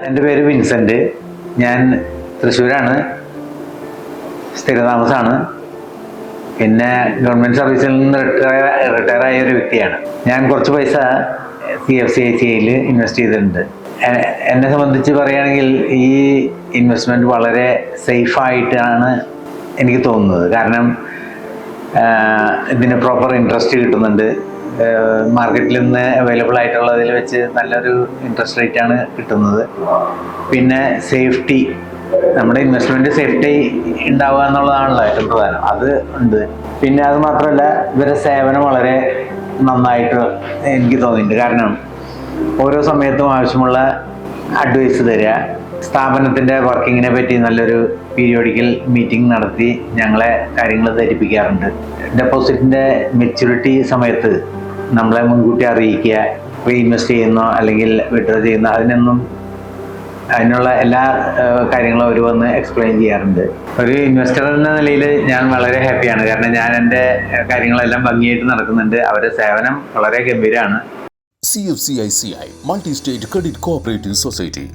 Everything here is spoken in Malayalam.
എൻ്റെ പേര് വിൻസെൻ്റ്. ഞാൻ തൃശ്ശൂരാണ്, സ്ഥിരതാമസമാണ്. പിന്നെ ഗവൺമെൻറ് സർവീസിൽ നിന്ന് റിട്ടയർ ആയ ഒരു വ്യക്തിയാണ്. ഞാൻ കുറച്ച് പൈസ CFCICയിൽ ഇൻവെസ്റ്റ് ചെയ്തിട്ടുണ്ട്. എന്നെ സംബന്ധിച്ച് പറയുകയാണെങ്കിൽ ഈ ഇൻവെസ്റ്റ്മെൻറ്റ് വളരെ സേഫായിട്ടാണ് എനിക്ക് തോന്നുന്നത്. കാരണം ഇതിന് പ്രോപ്പർ ഇൻട്രസ്റ്റ് കിട്ടുന്നുണ്ട്. മാർക്കറ്റിൽ നിന്ന് അവൈലബിൾ ആയിട്ടുള്ളതിൽ വെച്ച് നല്ലൊരു ഇൻട്രസ്റ്റ് റേറ്റാണ് കിട്ടുന്നത്. പിന്നെ സേഫ്റ്റി, നമ്മുടെ ഇൻവെസ്റ്റ്മെൻറ്റ് സേഫ്റ്റി ഉണ്ടാവുക എന്നുള്ളതാണല്ലോ ഏറ്റവും പ്രധാനം. അത് ഉണ്ട്. പിന്നെ അത് മാത്രമല്ല, ഇവരുടെ സേവനം വളരെ നന്നായിട്ട് എനിക്ക് തോന്നിയിട്ടുണ്ട്. കാരണം ഓരോ സമയത്തും ആവശ്യമുള്ള അഡ്വൈസ് തരിക, സ്ഥാപനത്തിൻ്റെ വർക്കിങ്ങിനെ പറ്റി നല്ലൊരു പീരിയോഡിക്കൽ മീറ്റിംഗ് നടത്തി ഞങ്ങളെ കാര്യങ്ങൾ ധരിപ്പിക്കാറുണ്ട്. ഡെപ്പോസിറ്റിൻ്റെ മെച്യൂരിറ്റി സമയത്ത് നമ്മളെ മുൻകൂട്ടി അറിയിക്കുക, റീഇൻവെസ്റ്റ് ചെയ്യുന്നോ അല്ലെങ്കിൽ വിഡ്രോ ചെയ്യുന്നോ അതിനുള്ള എല്ലാ കാര്യങ്ങളും അവർ വന്ന് എക്സ്പ്ലെയിൻ ചെയ്യാറുണ്ട്. ഒരു ഇൻവെസ്റ്റർ എന്ന നിലയിൽ ഞാൻ വളരെ ഹാപ്പിയാണ്. കാരണം ഞാൻ എൻ്റെ കാര്യങ്ങളെല്ലാം ഭംഗിയായിട്ട് നടക്കുന്നുണ്ട്. അവരുടെ സേവനം വളരെ ഗംഭീരമാണ്. CFCICI Multi-State Credit Cooperative Society.